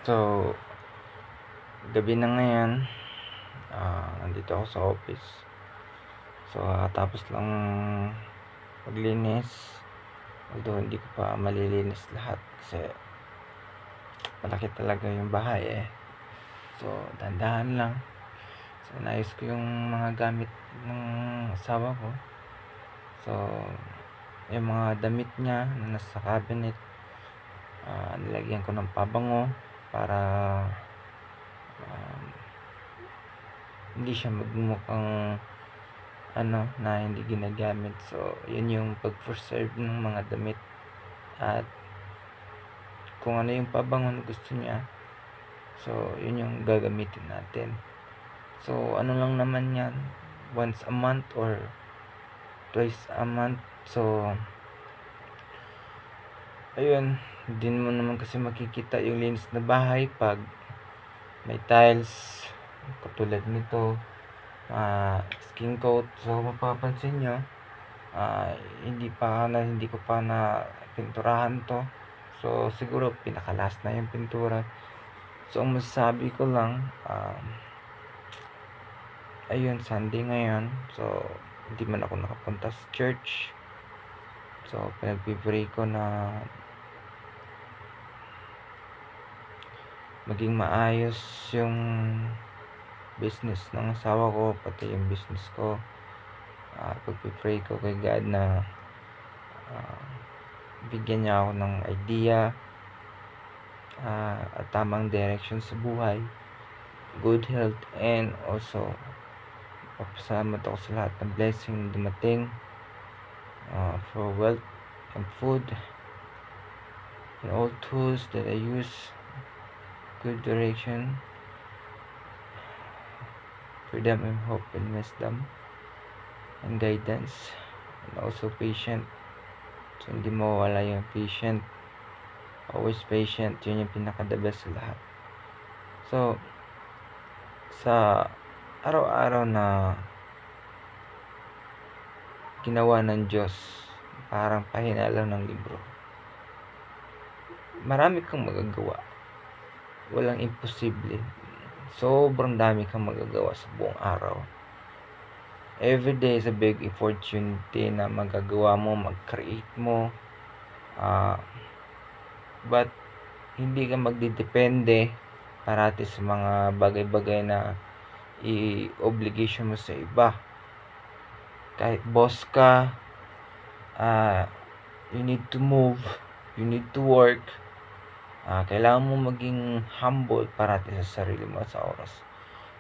So, gabi na ngayon. Nandito ako sa office. So, tapos lang maglinis. Although, hindi ko pa malilinis lahat kasi malaki talaga yung bahay So, dahan-dahan lang. So, naayos ko yung mga gamit ng asawa ko. So, yung mga damit niya na nasa cabinet, nilagyan ko ng pabango para hindi siya magmukhang na hindi ginagamit. So, yun yung pag-preserve ng mga damit. At kung ano yung pabango na gusto niya, so, yun yung gagamitin natin. So, ano lang naman yan, once a month or twice a month. So, ayun, hindi mo naman kasi makikita yung linis na bahay pag may tiles, katulad nito, skin coat. So, mapapansin nyo, hindi ko pa na pinturahan to. So, siguro pinakalas na yung pintura. So, ang masasabi ko lang, ayun, Sunday ngayon. So, hindi man ako nakapunta sa church. So, pinag-pray ko na maging maayos yung business ng asawa ko, pati yung business ko. Pag-pray ko kay God na bigyan niya ako ng idea at tamang direction sa buhay, good health, and also papasalamat ako sa lahat ng blessing na dumating, for wealth and food and all tools that I use, good direction, freedom and hope and wisdom and guidance, and also patient. So, hindi mawala yung patient. Always patient. Yun yung pinaka-the best sa lahat. So, sa araw-araw na ginawa ng Diyos, parang pahina lang ng libro. Marami kang magagawa. Walang imposible. Sobrang dami kang magagawa sa buong araw. Everyday is a big opportunity na magagawa mo, mag-create mo. But hindi ka magdidepende parati sa mga bagay-bagay na i-obligation mo sa iba. Kahit boss ka, you need to move, you need to work. Kailangan mo maging humble parati sa sarili mo sa oras.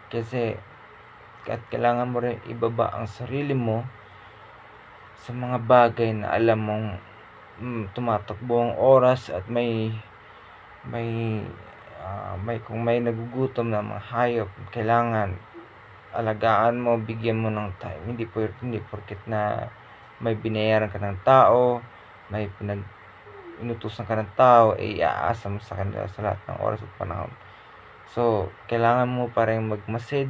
Kasi kailangan mo rin ibaba ang sarili mo sa mga bagay na alam mong tumatakbo ang oras at kung may nagugutom na mga hayop, kailangan alagaan mo, bigyan mo ng time. Hindi porket na may binayaran ka ng tao, may inutusan ka ng tao, iaasa mo sa kanila sa lahat ng oras at panahon. So, kailangan mo pa rin magmasid,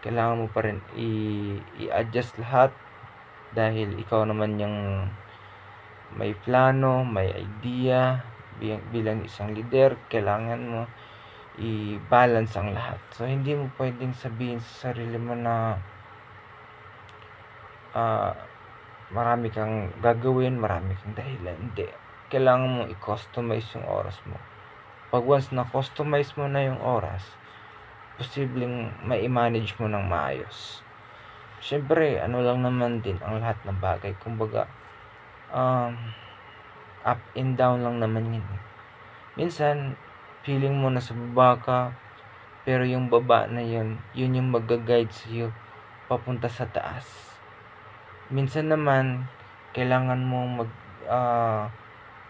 kailangan mo pa rin i-adjust lahat, dahil ikaw naman yung may plano, may idea. Bilang isang leader, kailangan mo i-balance ang lahat. So, hindi mo pwedeng sabihin sa sarili mo na marami kang gagawin, marami kang dahilan. Hindi. Kailangan mo i-customize yung oras mo. Pag once na-customize mo na yung oras, posibleng ma-manage mo ng maayos. Siyempre, ano lang naman din ang lahat ng bagay. Kumbaga, up and down lang naman yun. Minsan, feeling mo na sa baba ka, pero yung baba na yun yung mag-guide sa'yo papunta sa taas. Minsan naman, kailangan mo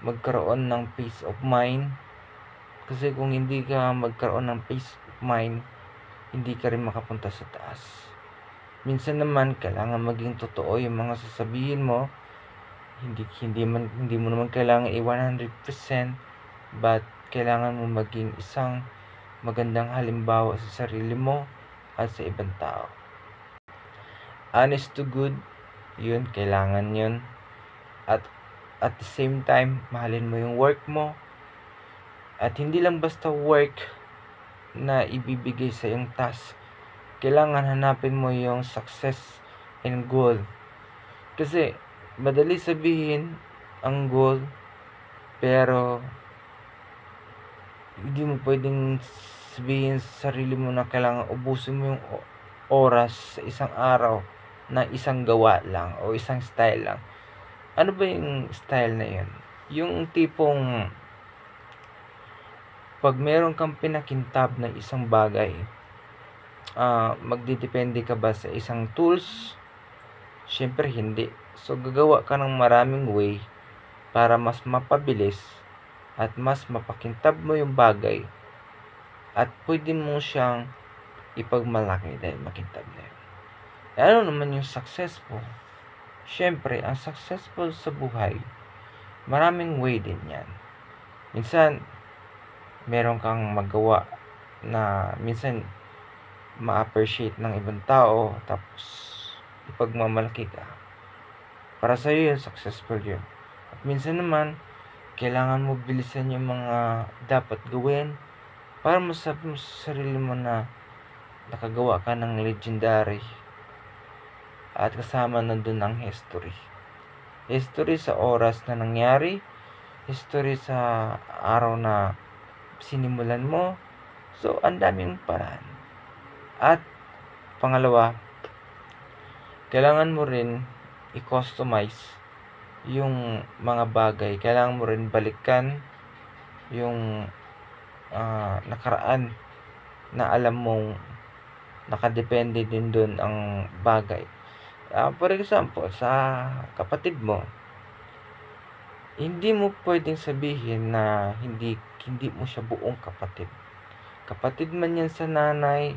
magkaroon ng peace of mind. Kasi kung hindi ka magkaroon ng peace of mind, hindi ka rin makapunta sa taas. Minsan naman, kailangan maging totoo yung mga sasabihin mo. Hindi mo naman kailangan 100%, but kailangan mo maging isang magandang halimbawa sa sarili mo at sa ibang tao. Honest to good, yun, kailangan yun. At the same time, mahalin mo yung work mo. At hindi lang basta work na ibibigay sa iyong task. Kailangan hanapin mo yung success and goal. Kasi madali sabihin ang goal, pero hindi mo pwedeng sabihin sa sarili mo na kailangan ubusin mo yung oras sa isang araw na isang gawa lang o isang style lang. Ano ba yung style na yun? Yung tipong pag meron kang pinakintab ng isang bagay, magdidepende ka ba sa isang tools? Siyempre hindi. So gagawa ka ng maraming way para mas mapabilis at mas mapakintab mo yung bagay at pwede mo siyang ipagmalaki dahil makintab na yun. Ano naman yung successful? Siyempre, ang successful sa buhay, maraming way din yan. Minsan, meron kang magawa na minsan ma-appreciate ng ibang tao, tapos ipagmamalaki ka. Para sa iyo, successful yun. At minsan naman, kailangan mo bilisan yung mga dapat gawin para masabi mo sa sarili mo na nakagawa ka ng legendary at kasama nandun ang history. History sa oras na nangyari, history sa araw na sinimulan mo. So, ang daming paraan. At pangalawa, kailangan mo rin i-customize yung mga bagay. Kailangan mo rin balikan yung nakaraan na alam mong nakadepende din doon ang bagay. For example, sa kapatid mo, hindi mo pwedeng sabihin na hindi mo siya buong kapatid. Kapatid man yan sa nanay,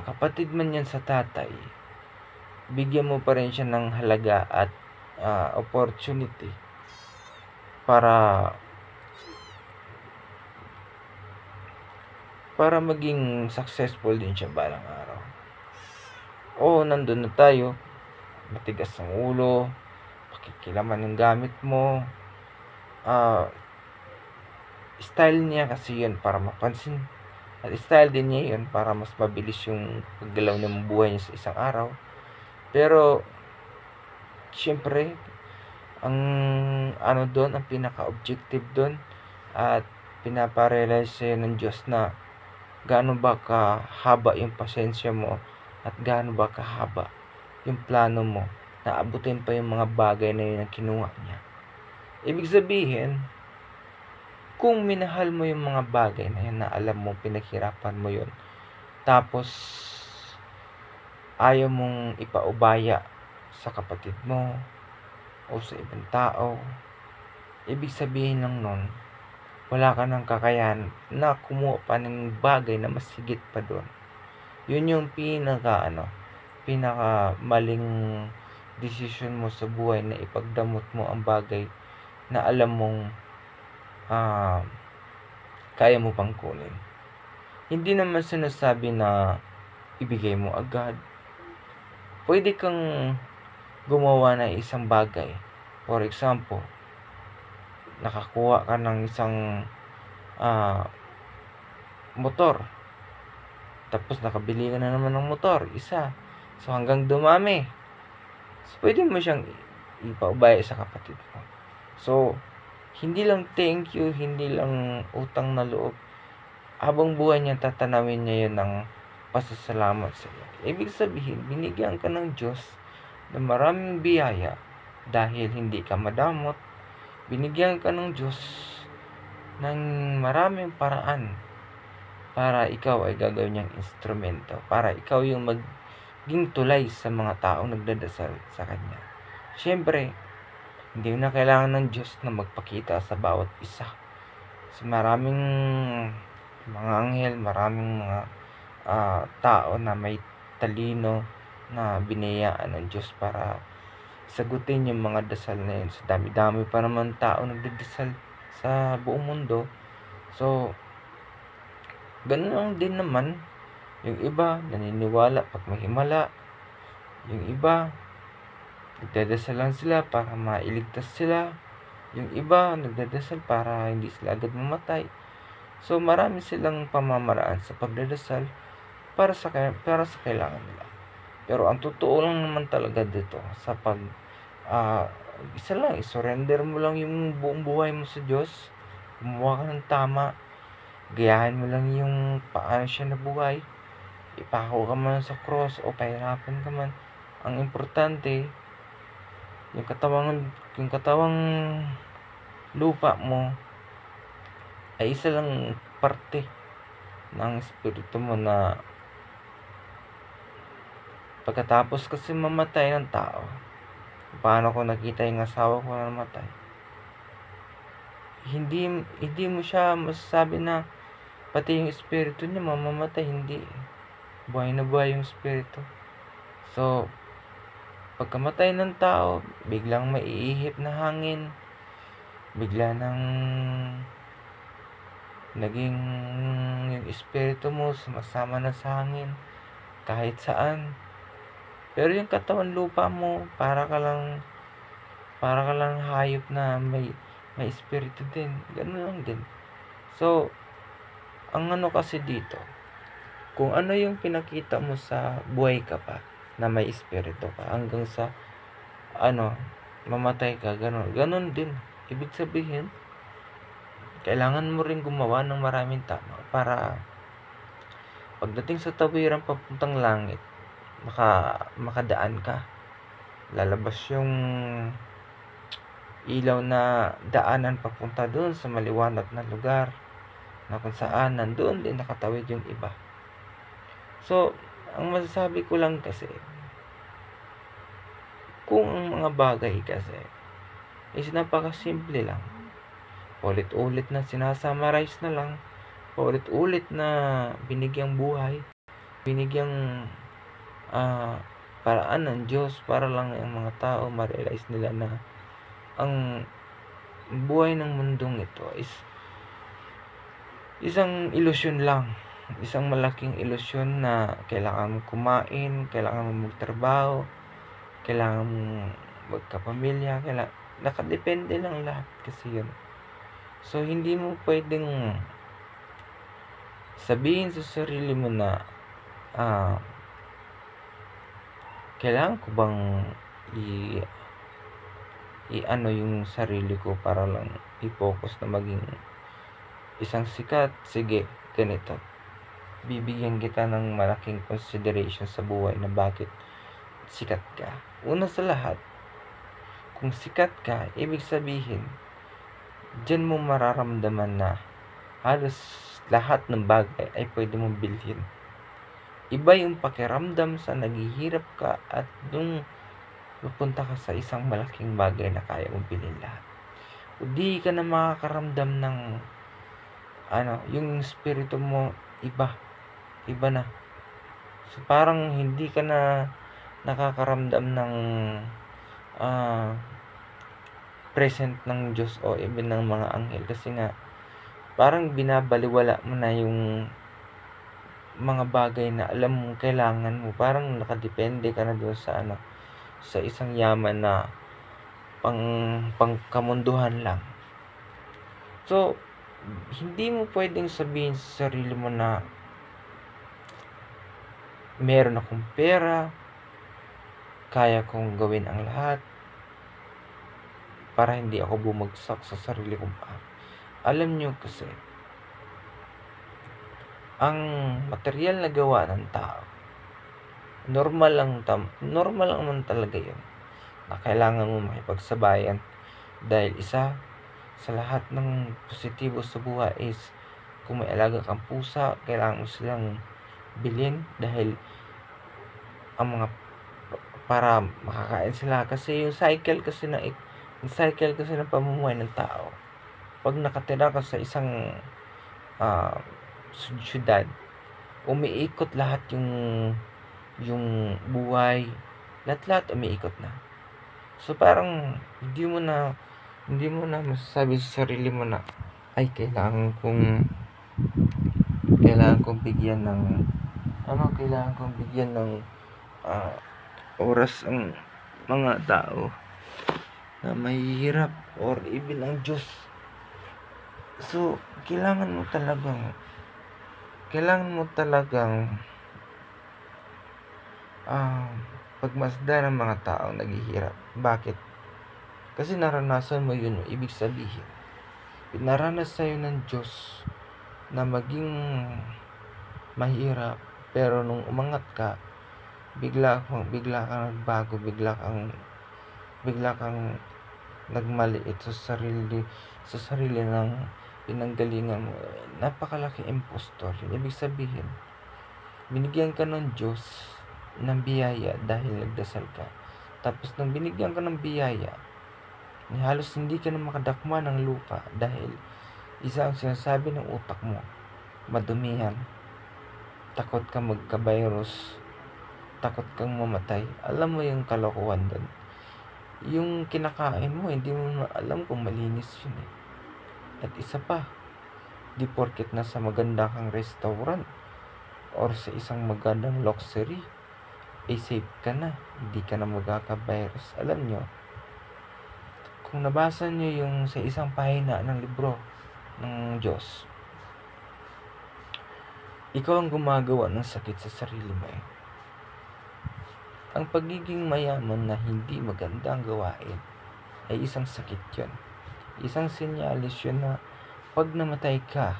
kapatid man yan sa tatay, bigyan mo pa rin siya ng halaga at opportunity para maging successful din siya balang araw. Nandun na tayo, matigas ang ulo, pakikilaman yung gamit mo, style niya kasi yun para mapansin, at style din niya yun para mas mabilis yung paggalaw ng buhay niya sa isang araw. Pero syempre, ang doon, ang pinaka-objective doon at pinaparealize sa'yo ng Diyos na gaano ba kahaba yung pasensya mo at gaano ba kahaba yung plano mo na abutin pa yung mga bagay na yun ang kinuha niya. Ibig sabihin, kung minahal mo yung mga bagay na yun na alam mo pinaghirapan mo yun, tapos ayaw mong ipaubaya sa kapatid mo o sa ibang tao, ibig sabihin lang nun, wala ka ng kakayahan na kumuha pa ng bagay na mas higit pa doon. Yun yung pinaka maling decision mo sa buhay, na ipagdamot mo ang bagay na alam mong kaya mo pang kunin. Hindi naman sinasabi na ibigay mo agad. Pwede kang gumawa ng isang bagay. For example, nakakuha ka ng isang motor. Tapos nakabili ka na naman ng motor, isa. So hanggang dumami. So pwede mo siyang ipaubaya sa kapatid mo. So hindi lang thank you, hindi lang utang na loob. Habang buhay niya, tatanawin niya yun ng pasasalamat sa iyo. Ibig sabihin, binigyan ka ng Diyos ng maraming biyaya dahil hindi ka madamot. Binigyan ka ng Diyos ng maraming paraan para ikaw ay gagawin niyang instrumento, para ikaw yung maging tulay sa mga taong nagdadasal sa Kanya. Siyempre, hindi na kailangan ng Diyos na magpakita sa bawat isa. Sa maraming mga anghel, maraming mga tao na may talino na binayaan ng Diyos para sagutin yung mga dasal na yun. Sa dami-dami pa naman tao nagdadasal sa buong mundo. So, ganun lang din naman. Yung iba, naniniwala pag may himala. Yung iba, nagdadasal lang sila para mailigtas sila. Yung iba nagdadasal para hindi sila agad mamatay. So, marami silang pamamaraan sa pagdadasal para sa kailangan nila. Pero ang totoo lang naman talaga dito sa isa lang, i-surrender mo lang yung buong buhay mo sa Diyos. Gumawa ka ng tama. Gayahin mo lang yung paano siya nabuhay. Ipako ka man sa cross o pahirapan ka man. Ang importante, yung katawang lupa mo ay isa lang parte ng espiritu mo na pagkatapos kasi mamatay ng tao. Paano ko nakita yung asawa ko na namatay? Hindi mo siya masasabi na pati yung espiritu niya mamamatay. Hindi. Buhay na buhay yung espiritu. So, pagkamatay ng tao, biglang maiihip na hangin, bigla nang naging yung espiritu mo sumasama na sa hangin kahit saan. Pero yung katawan lupa mo, para ka lang hayop na may espiritu din. Ganun lang din. So, ang ano kasi dito, kung ano yung pinakita mo sa buhay ka pa na may espiritu ka hanggang sa mamatay ka, ganun din. Ibig sabihin, kailangan mo rin gumawa ng maraming tama para pagdating sa tawiran papuntang langit, makadaan ka. Lalabas yung ilaw na daanan papunta doon sa maliwanag na lugar na kung saan nandoon din nakatawid yung iba. So, ang masasabi ko lang kasi, kung ang mga bagay kasi is napakasimple lang, ulit-ulit na sinasummarize na lang, ulit-ulit na binigyang buhay, binigyang paraan ng Diyos para lang ang mga tao ma-realize nila na ang buhay ng mundong ito is isang ilusyon lang. Isang malaking ilusyon na kailangan mong kumain, kailangan mong magtrabaho, kailangan mong magkapamilya, nakadepende lang lahat kasi yun. So, hindi mo pwedeng sabihin sa sarili mo na kailangan ko bang yung sarili ko para lang i-focus na maging isang sikat. Sige, ganito. Bibigyan kita ng malaking consideration sa buhay na bakit sikat ka. Una sa lahat, kung sikat ka, ibig sabihin, dyan mo mararamdaman na halos lahat ng bagay ay pwede mong bilhin. Iba yung pakiramdam sa naghihirap ka at nung pupunta ka sa isang malaking bagay na kaya mong bilhin lahat. Hindi ka na makakaramdam ng yung espiritu mo iba na. So, parang hindi ka na nakakaramdam ng present ng Diyos o even ng mga anghel kasi nga parang binabaliwala mo na yung mga bagay na alam mong kailangan mo. Parang nakadepende ka na doon sa isang yaman na pangkamunduhan lang. So, hindi mo pwedeng sabihin sa sarili mo na meron akong pera, kaya kong gawin ang lahat para hindi ako bumagsak sa sarili kong paa. Alam nyo kasi, ang material na gawa ng tao, normal lang man talaga yun na kailangan mo makipagsabayan dahil isa sa lahat ng positibo sa buhay is kung may alaga kang pusa, kailangan mo silang bilhin dahil para makakain sila kasi yung cycle kasi ng pamumuhay ng tao. Pag nakatira ka sa isang syudad, umiikot lahat yung buhay, lahat umiikot na. So parang hindi mo na masasabi sa sarili mo na ay kailangan kong bigyan ng oras ang mga tao na mahihirap or even ang Diyos. So, kailangan mo talagang pagmasdan ng mga taong naghihirap. Bakit? Kasi naranasan mo yun, ibig sabihin, pinaranas sa'yo ng Diyos na maging mahirap, pero nung umangat ka, bigla kang nagbago, bigla kang nagmaliit sa sarili ng pinanggalingan mo. Napakalaking impostor. Ibig sabihin, binigyan ka ng Diyos ng biyaya dahil nagdasal ka. Tapos nang binigyan ka ng biyaya, halos hindi ka na makadakma ng lupa dahil isa ang sinasabi ng utak mo, madumihan, takot ka magka-virus, takot kang mamatay. Alam mo yung kalokohan doon. Yung kinakain mo, hindi mo alam kung malinis yun eh. At isa pa, di porket nasa maganda kang restaurant or sa isang magandang luxury, safe ka na, hindi ka na magkaka-virus. Alam nyo, kung nabasa nyo yung sa isang pahina ng libro ng Diyos, ikaw ang gumagawa ng sakit sa sarili mo eh. Ang pagiging mayaman na hindi magandang gawain ay isang sakit yun. Isang senyalis yun na pag namatay ka,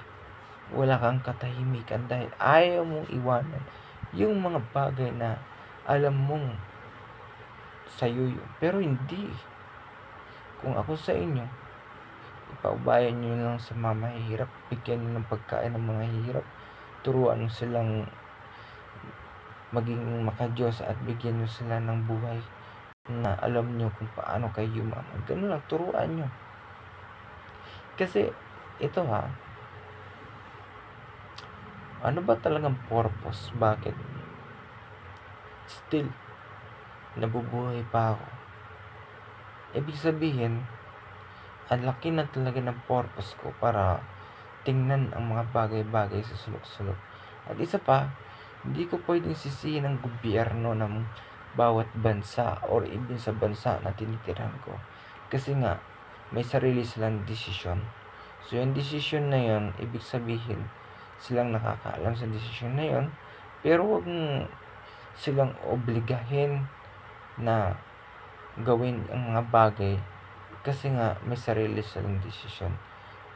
wala kang katahimikan dahil ayaw mong iwanan yung mga bagay na alam mong sa'yo yun. Pero hindi. Kung ako sa inyo, ipaubayan nyo lang sa mga mahihirap, bigyan nyo ng pagkain ng mga mahihirap, turuan nyo silang maging makadiyos at bigyan nyo sila ng buhay na alam nyo kung paano kayo yumaman. Ganun lang, turuan nyo. Kasi, ito ano ba talagang purpose? Bakit? Still, nabubuhay pa ako. Ibig sabihin, ang laki na talaga ng purpose ko para tingnan ang mga bagay-bagay sa sulok-sulok. At isa pa, hindi ko pwedeng sisihin ang gobyerno ng bawat bansa or even sa bansa na tinitirahan ko. Kasi nga, may sarili silang desisyon. So, yung desisyon na yun, ibig sabihin, silang nakakaalam sa desisyon na yun, pero huwag silang obligahin na gawin ang mga bagay kasi nga may sarili silang desisyon.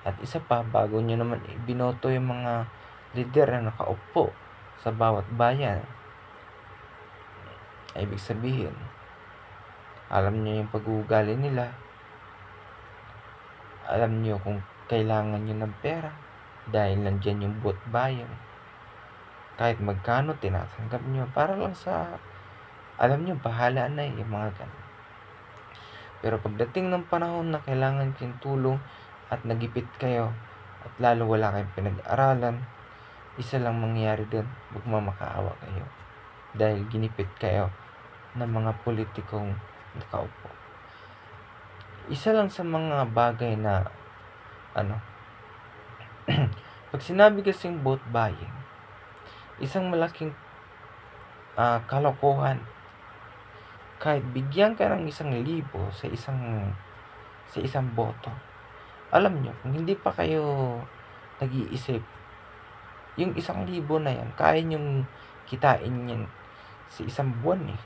At isa pa, bago nyo naman binoto yung mga leader na nakaupo sa bawat bayan, ay ibig sabihin, alam nyo yung pag-uugali nila, alam nyo kung kailangan nyo ng pera dahil nandyan yung vote bayan, kahit magkano tinatanggap nyo para lang sa, alam nyo, bahala na yung mga ganun. Pero pagdating ng panahon na kailangan kayong tulong at nagipit kayo at lalo wala kayong pinag-aralan, isa lang mangyayari doon, magmamakaawa kayo dahil ginipit kayo ng mga politikong nakaupo. Isa lang sa mga bagay na pag sinabi kasing vote buying, isang malaking kalokohan. Kahit bigyan ka ng 1,000 sa isang boto, alam nyo, kung hindi pa kayo nag-iisip, yung 1,000 na yan, kaya nyong kitain yan sa isang buwan eh.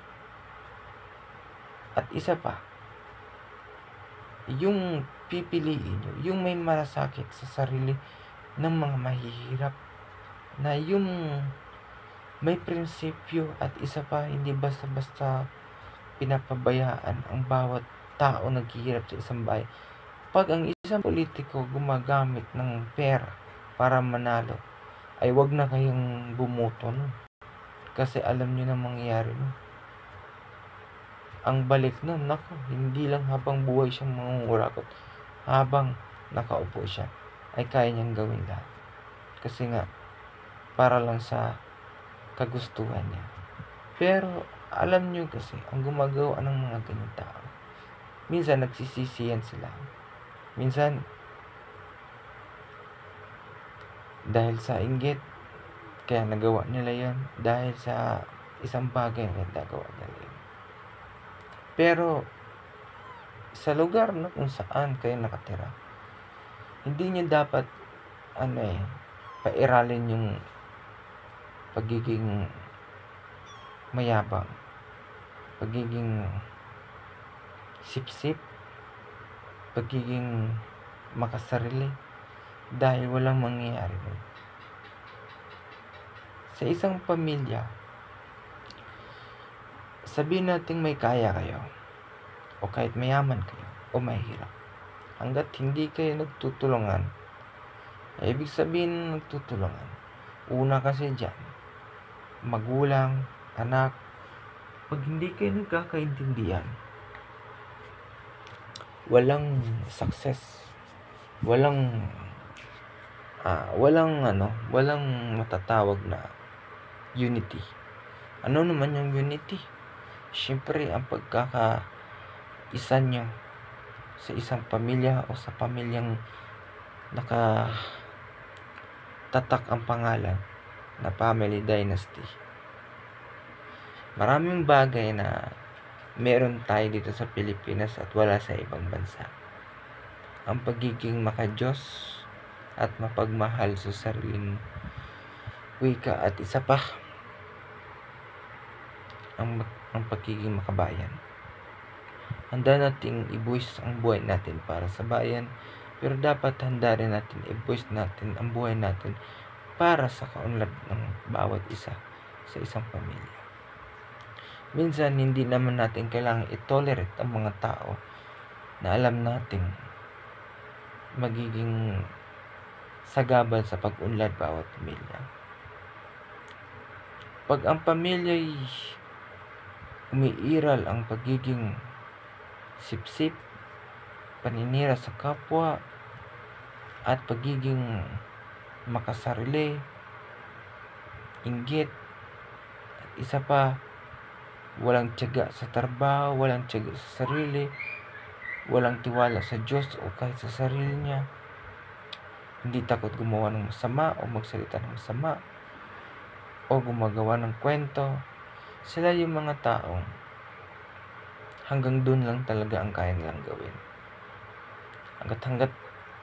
At isa pa, yung pipiliin nyo, yung may malasakit sa sarili ng mga mahihirap, na yung may prinsipyo, at isa pa, hindi basta-basta pinapabayaan ang bawat tao naghihirap sa isang bayan. Pag ang isang politiko gumagamit ng pera para manalo, ay wag na kayong bumoto nun. Kasi alam nyo na mangyayari nun. Ang balik nun, nako, hindi lang habang buhay siyang mangungurakot, habang nakaupo siya, ay kaya niyang gawin lahat. Kasi nga, para lang sa kagustuhan niya. Pero, alam nyo kasi, ang gumagawa ng mga ganyan tao, minsan nagsisisiyan sila. Minsan, dahil sa inggit, kaya nagawa nila yan. Dahil sa isang bagay na nagawa nila yan. Pero, sa lugar na kung saan kayo nakatira. Hindi niyo dapat pairalin yung pagiging mayabang, pagiging sipsip, pagiging makasarili, dahil walang mangyayari nun. Sa isang pamilya, sabihin natin may kaya kayo, o kahit mayaman kayo, o mahirap. Hanggat hindi kayo nagtutulungan, ibig sabihin nagtutulungan. Una kasi dyan, magulang, anak, pag hindi kayo nagkakaintindihan, walang success, walang matatawag na unity. Ano naman yung unity? Siyempre, ang pagkakaisa nyo sa isang pamilya o sa pamilyang nakatatak ang pangalan na family dynasty. Maraming bagay na meron tayo dito sa Pilipinas at wala sa ibang bansa. Ang pagiging makadiyos at mapagmahal sa sariling wika, at isa pa, ang pagiging makabayan. Handa nating i-buwis ang buhay natin para sa bayan, pero dapat handa rin natin i-buwis natin ang buhay natin para sa kaunlad ng bawat isa sa isang pamilya. Minsan, hindi naman natin kailangang i-tolerate ang mga tao na alam nating magiging sagabal sa pag-unlad bawat pamilya. Pag ang pamilya'y umiiral ang pagiging sipsip, paninira sa kapwa, at pagiging makasarili, inggit, at isa pa, walang tiyaga sa trabaho, walang tiyaga sa sarili, walang tiwala sa Diyos o kahit sa sarili niya, hindi takot gumawa ng masama o magsalita ng masama o gumagawa ng kwento. Sila yung mga taong hanggang doon lang talaga ang kaya nilang gawin. Hanggat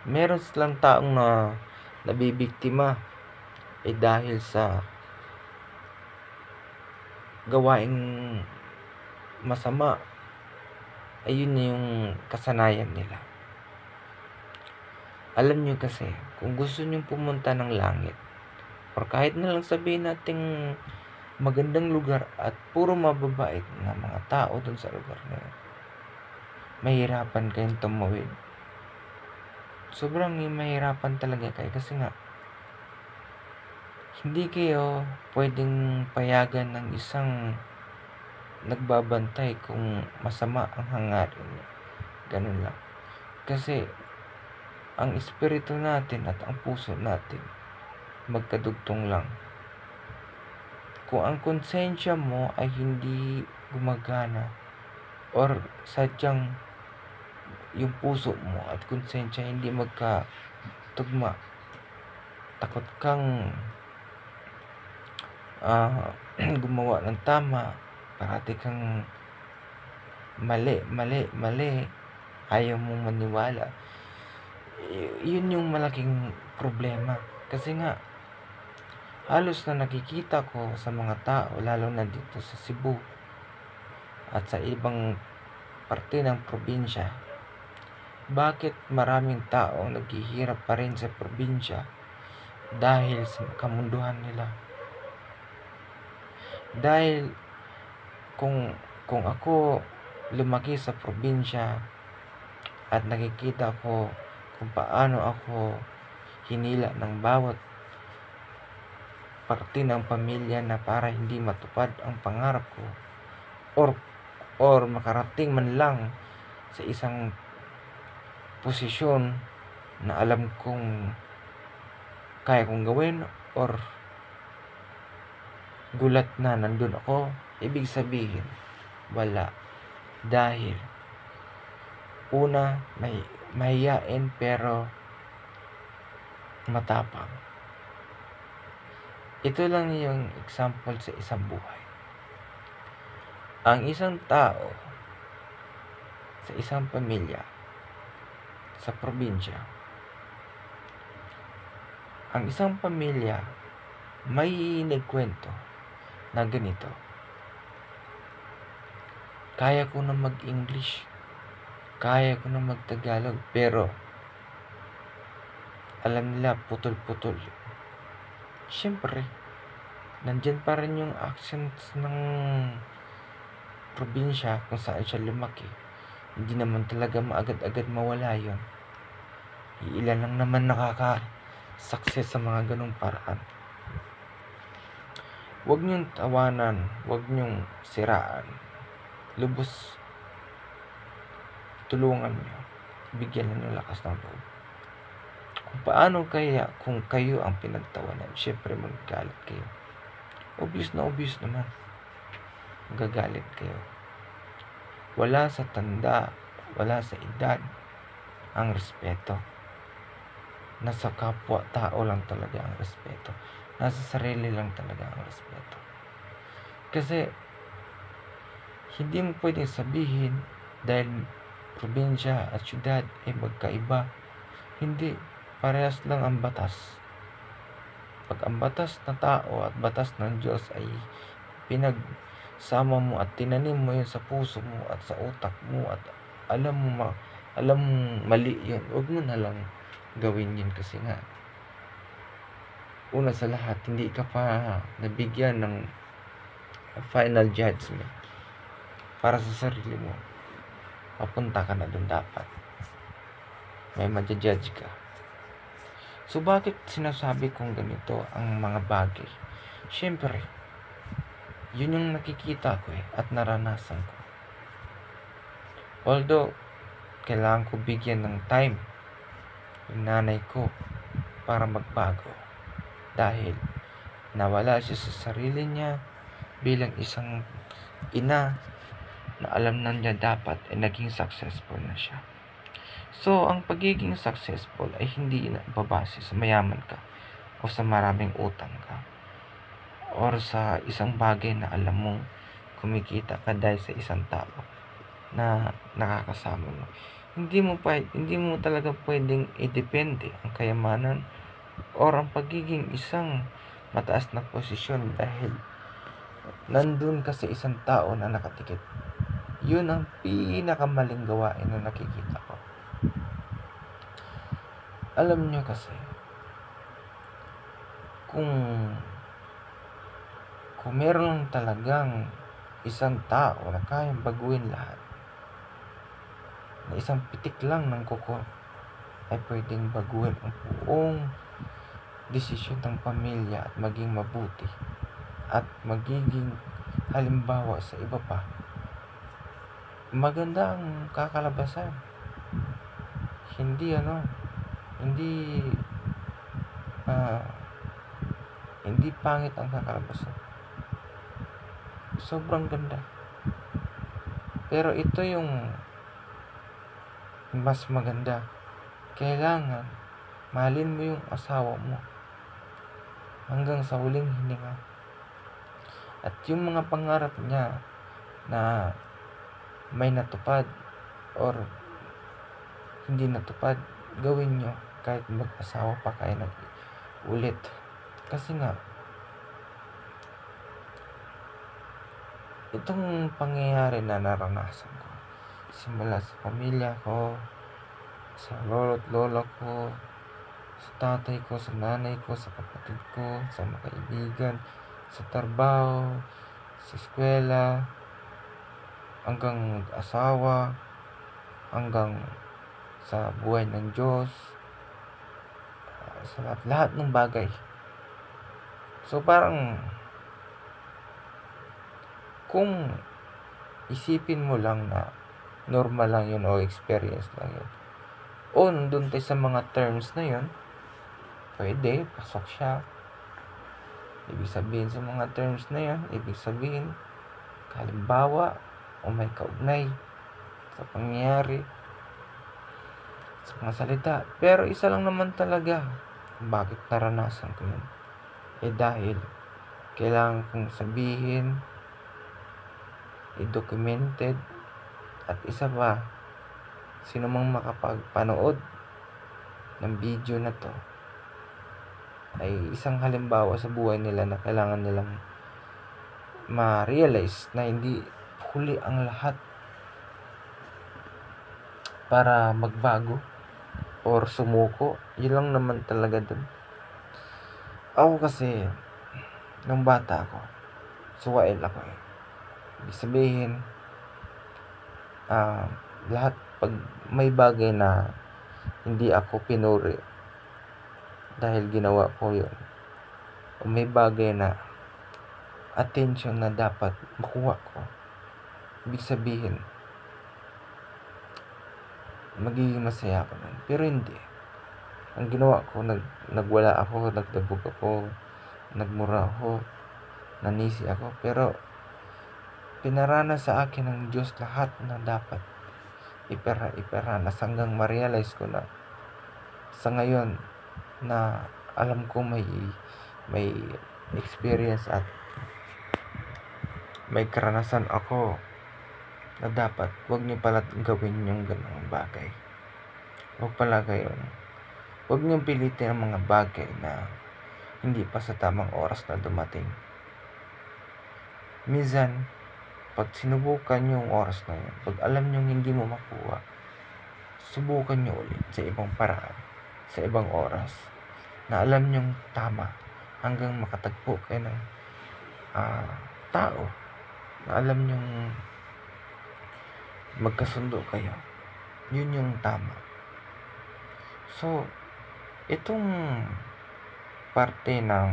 meron silang taong na nabibiktima dahil sa gawaing masama, ayun yung kasanayan nila. Alam nyo kasi, kung gusto nyo pumunta ng langit, or kahit na lang sabihin nating magandang lugar at puro mababait na mga tao dun sa lugar na yun, mahirapan kayong tumawid. Sobrang mahirapan talaga kayo kasi nga, hindi kayo pwedeng payagan ng isang nagbabantay kung masama ang hangarin niya. Ganun lang. Kasi ang espiritu natin at ang puso natin magkadugtong lang. Kung ang konsensya mo ay hindi gumagana, or sadyang yung puso mo at konsensya hindi magkatugma, takot kang gumawa ng tama, parati kang mali, ayaw mong maniwala, yun yung malaking problema. Kasi nga, halos na nakikita ko sa mga tao, lalo na dito sa Cebu at sa ibang parte ng probinsya, bakit maraming tao naghihirap pa rin sa probinsya dahil sa kamunduhan nila. Dahil kung ako lumaki sa probinsya at nakikita ko kung paano ako hinila ng bawat parte ng pamilya na para hindi matupad ang pangarap ko, or makarating man lang sa isang posisyon na alam kong kaya kong gawin, or gulat na nandun ako, ibig sabihin wala. Dahil una, may mahiyain pero matapang. Ito lang yung example sa isang buhay. Ang isang tao sa isang pamilya sa probinsya. Ang isang pamilya may nagkwento na ganito, kaya ko na mag-English, kaya ko na mag-Tagalog, pero alam nila putol-putol. Siyempre, nandyan pa rin yung accents ng probinsya kung saan siya lumaki. Hindi naman talaga maagad-agad mawala yon. Ilan lang naman nakaka-success sa mga ganong paraan. Huwag niyong tawanan, huwag niyong siraan. Lubos, tulungan niyo. Bigyan niyo lakas ng loob. Kung paano kaya kung kayo ang pinagtawanan, syempre magagalit kayo. Obvious naman. Magagalit kayo. Wala sa tanda, wala sa edad ang respeto. Nasa kapwa-tao lang talaga ang respeto. Nasa sarili lang talaga ang respeto. Kasi hindi mo pwedeng sabihin dahil probinsya at syudad ay magkaiba. Hindi, parehas lang ang batas. Pag ang batas na tao at batas ng Diyos ay pinagsama mo at tinanim mo yun sa puso mo at sa utak mo at alam mo mali yun, huwag mo na lang gawin yun kasi nga una sa lahat, hindi ka pa nabigyan ng final judgment para sa sarili mo. Papunta ka na dun dapat. May ma-judge ka. So, bakit sinasabi kong ganito ang mga bagay? Siyempre, yun yung nakikita ko at naranasan ko. Although, kailangan ko bigyan ng time yung nanay ko para magbago. Dahil nawala siya sa sarili niya bilang isang ina na alam na niya dapat ay naging successful na siya. So, ang pagiging successful ay hindi na babase sa mayaman ka o sa maraming utang ka or sa isang bagay na alam mong kumikita ka dahil sa isang tao na nakakasama mo. Hindi mo talaga pwedeng idepende ang kayamanan or ang pagiging isang mataas na posisyon dahil nandun ka sa isang tao na nakatikit. Yun ang pinakamaling gawain na nakikita ko. Alam nyo kasi, kung meron talagang isang tao na kayang baguhin lahat, na isang pitik lang ng kuko ay pwedeng baguhin ang buong desisyon ng pamilya at maging mabuti at magiging halimbawa sa iba pa, maganda ang kakalabasan. Hindi pangit ang kakalabasan. Sobrang ganda. Pero ito yung mas maganda. Kailangan mahalin mo yung asawa mo hanggang sa huling hininga. At yung mga pangarap niya na may natupad or hindi natupad, gawin nyo kahit mag-asawa pa kayo ulit. Kasi nga, itong pangyayari na naranasan ko, simula sa pamilya ko, sa lolo't lola ko, sa tatay ko, sa nanay ko, sa kapatid ko, sa mga kaibigan, sa trabaho, sa eskwela, hanggang mag-asawa, hanggang sa buhay ng Diyos, sa lahat ng bagay. So parang kung isipin mo lang na normal lang yun o experience lang yun, o nandun tayo sa mga terms na yun, pwede, pasok siya. Ibig sabihin sa mga terms na yun, ibig sabihin halimbawa o may kaugnay sa pangyayari, sa mga salita. Pero isa lang naman talaga bakit naranasan ko yun, dahil kailangan kong sabihin, documented, at isa pa, sino mang makapagpanood ng video na to ay isang halimbawa sa buhay nila na kailangan nilang ma-realize na hindi huli ang lahat para magbago or sumuko. Yun lang naman talaga dun. Ako kasi nung bata ako, suwail ako eh. Ibig sabihin, lahat pag may bagay na hindi ako pinuri dahil ginawa ko yun, o may bagay na attention na dapat makuha ko, ibig sabihin magiging masaya ako nun. Pero hindi. Ang ginawa ko, nagwala ako, nagdabog ako, nagmura ako, nanisi ako. Pero pinarana sa akin ng Diyos lahat na dapat iparanas hanggang ma-realize ko na sa ngayon na alam ko may experience at may karanasan ako na dapat wag niyo pala gawin yung ganung bagay. Wag niyo pilitin ang mga bagay na hindi pa sa tamang oras na dumating. Minsan, pag sinubukan niyo yung oras na yun, pag alam niyo hindi mo makuha, subukan niyo ulit sa ibang paraan, sa ibang oras, na alam niyong tama hanggang makatagpo kayo ng tao na alam niyong magkasundo kayo. Yun yung tama. So, itong parte ng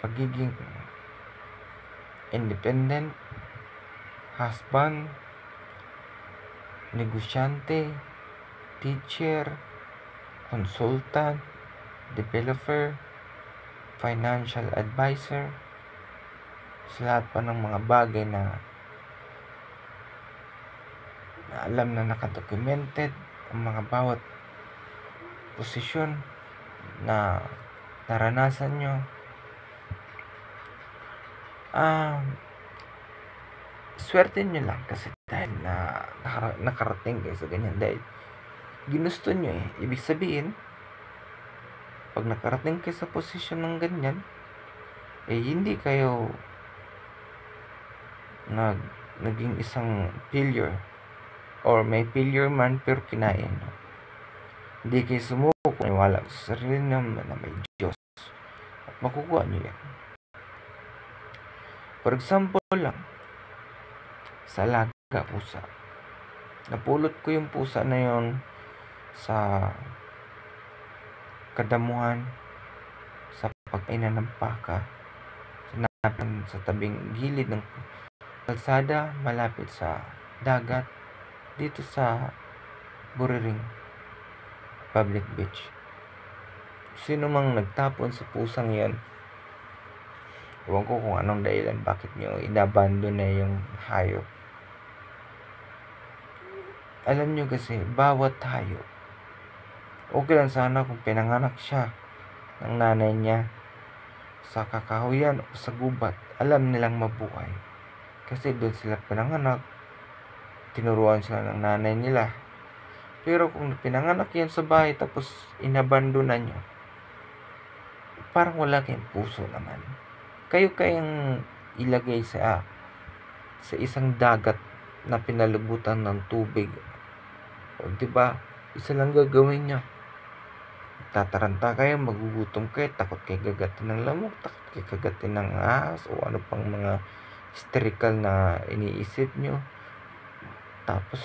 pagiging independent, husband, negosyante, teacher, consultant, developer, financial advisor, sa lahat pa ng mga bagay na alam na nakadocumented ang mga bawat posisyon na naranasan nyo. Swerte nyo lang kasi dahil na nakarating kayo sa ganyan, dahil ginusto nyo eh. Ibig sabihin, pag nakarating kayo sa posisyon ng ganyan, eh hindi kayo naging isang failure or may failure man pero kinain nyo. Hindi kayo sumuko, wala sa sarili nyo na may Diyos at makukuha nyo yan. For example lang, sa alaga pusa, napulot ko yung pusa na yon sa kadamuhan, sa pagkainan ng paka, sa tabing gilid ng kalsada malapit sa dagat dito sa Buriring Public Beach. Sino mang nagtapon sa pusang yan, ewan ko kung anong dahilan bakit nyo inabandon na yung hayop. Alam nyo kasi, bawat hayop, okay lang sana kung pinanganak siya ng nanay niya sa kakahuyan o sa gubat, alam nilang mabuhay kasi doon sila pinanganak, tinuruan sila ng nanay nila. Pero kung pinanganak yan sa bahay tapos inabandonan nyo, parang wala kayong puso naman. Kayo kayang ilagay sa isang dagat na pinalubutan ng tubig, o diba, isa lang gagawin nyo, tataranta kayo, magugutom kayo, takot kayo gagatin ng lamok, takot kayo kagatin ng ahas o ano pang mga hysterical na iniisip nyo. Tapos